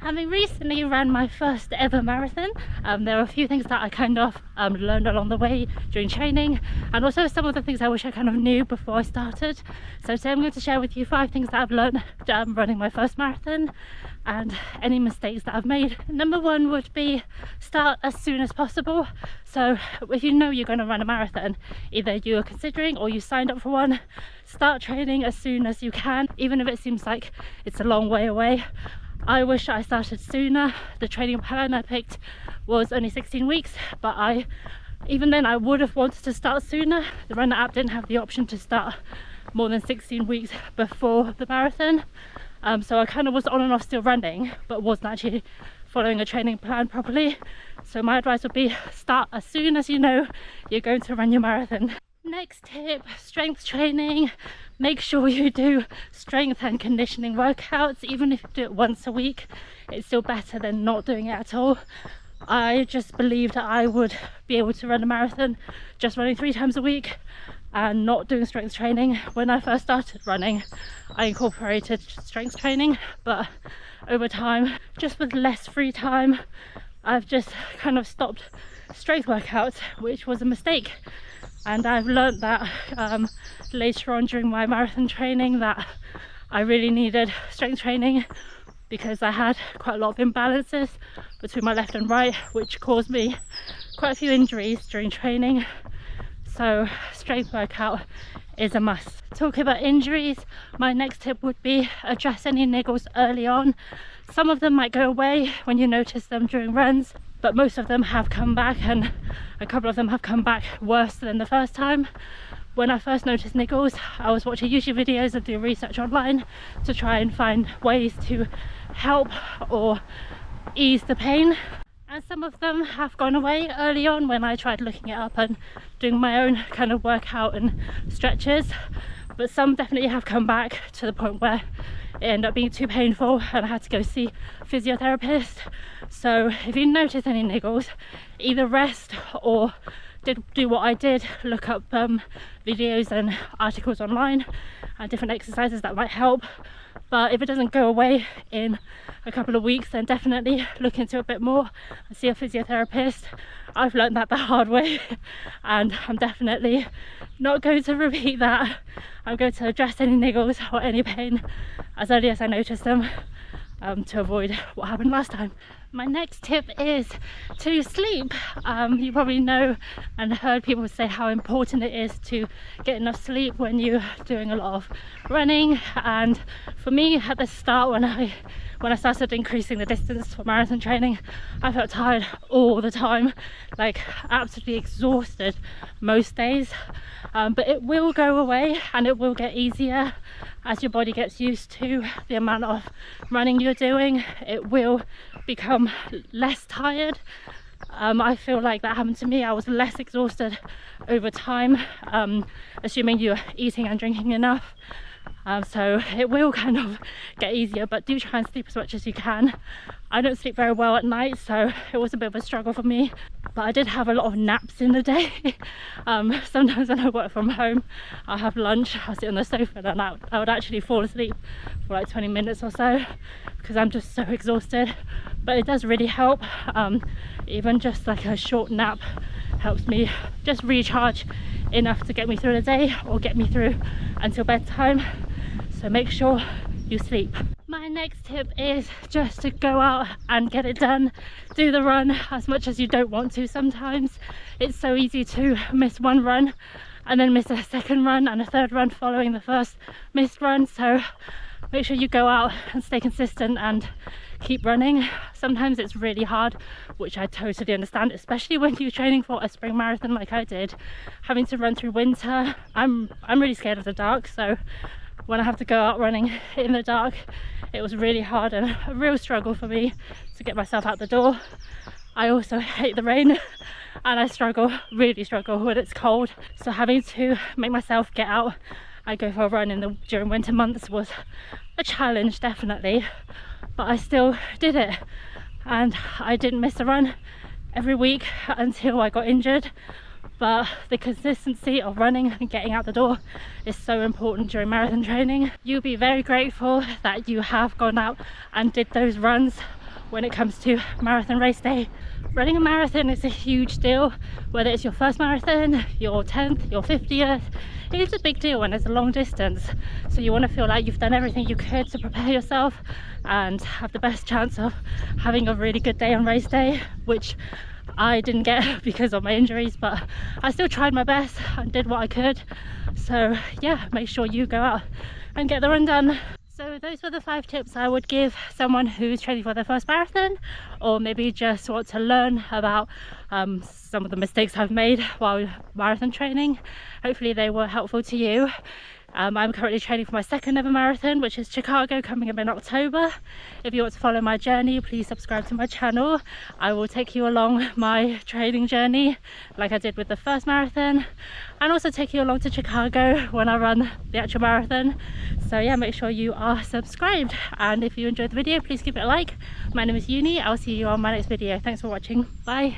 Having recently ran my first ever marathon, there are a few things that I kind of learned along the way during training, and also some of the things I wish I kind of knew before I started. So today I'm going to share with you 5 things that I've learned running my first marathon and any mistakes that I've made. Number 1 would be start as soon as possible. So if you know you're going to run a marathon, either you're considering or you signed up for one, start training as soon as you can, even if it seems like it's a long way away. I wish I started sooner. The training plan I picked was only 16 weeks, but even then I would have wanted to start sooner. The Runner app didn't have the option to start more than 16 weeks before the marathon. So I kind of was on and off still running, but wasn't actually following a training plan properly. So my advice would be start as soon as you know you're going to run your marathon. Next tip, strength training. Make sure you do strength and conditioning workouts. Even if you do it once a week, it's still better than not doing it at all. I just believed that I would be able to run a marathon just running 3 times a week and not doing strength training. When I first started running, I incorporated strength training, but over time, just with less free time, I've just kind of stopped strength workouts, which was a mistake. And I've learned that later on during my marathon training that I really needed strength training because I had quite a lot of imbalances between my left and right, which caused me quite a few injuries during training. So strength workout is a must. Talking about injuries, my next tip would be address any niggles early on. Some of them might go away when you notice them during runs, but most of them have come back, and a couple of them have come back worse than the first time. When I first noticed niggles, I was watching YouTube videos and doing research online to try and find ways to help or ease the pain. And some of them have gone away early on when I tried looking it up and doing my own kind of workout and stretches. But some definitely have come back to the point where it ended up being too painful and I had to go see a physiotherapist. So if you notice any niggles, either rest or do what I did, look up videos and articles online and different exercises that might help. But if it doesn't go away in a couple of weeks, then definitely look into it a bit more and see a physiotherapist. I've learned that the hard way and I'm definitely not going to repeat that. I'm going to address any niggles or any pain as early as I notice them to avoid what happened last time. My next tip is to sleep. You probably know and heard people say how important it is to get enough sleep when you're doing a lot of running. And for me, at the start, when I started increasing the distance for marathon training, I felt tired all the time, like absolutely exhausted most days. But it will go away and it will get easier as your body gets used to the amount of running you're doing. It will become less tired. I feel like that happened to me. I was less exhausted over time, assuming you're eating and drinking enough. So it will kind of get easier, but do try and sleep as much as you can. I don't sleep very well at night, so it was a bit of a struggle for me, but I did have a lot of naps in the day. Sometimes when I work from home, I'll have lunch, I'll sit on the sofa and I would actually fall asleep for like 20 minutes or so because I'm just so exhausted. But it does really help. Even just like a short nap helps me just recharge enough to get me through the day or get me through until bedtime. So make sure you sleep. My next tip is just to go out and get it done. Do the run as much as you don't want to. Sometimes it's so easy to miss one run and then miss a second run and a third run following the first missed run. So make sure you go out and stay consistent and keep running. Sometimes it's really hard, which I totally understand, especially when you're training for a spring marathon like I did, having to run through winter. I'm really scared of the dark, so when I have to go out running in the dark, it was really hard and a real struggle for me to get myself out the door. I also hate the rain and I really struggle when it's cold, so having to make myself get out and go for a run during winter months was a challenge, definitely, but I still did it and I didn't miss a run every week until I got injured. But the consistency of running and getting out the door is so important during marathon training. You'll be very grateful that you have gone out and did those runs when it comes to marathon race day. Running a marathon is a huge deal, whether it's your first marathon, your 10th, your 50th. It is a big deal when it's a long distance, so you want to feel like you've done everything you could to prepare yourself and have the best chance of having a really good day on race day, which I didn't get because of my injuries, but I still tried my best and did what I could. So yeah, make sure you go out and get the run done. So those were the 5 tips I would give someone who's training for their first marathon, or maybe just want to learn about some of the mistakes I've made while marathon training. Hopefully they were helpful to you. I'm currently training for my second ever marathon, which is Chicago, coming up in October. If you want to follow my journey, please subscribe to my channel. I will take you along my training journey like I did with the first marathon, and also take you along to Chicago when I run the actual marathon. So yeah, make sure you are subscribed, and if you enjoyed the video, please give it a like. My name is Uni. I'll see you on my next video. Thanks for watching. Bye.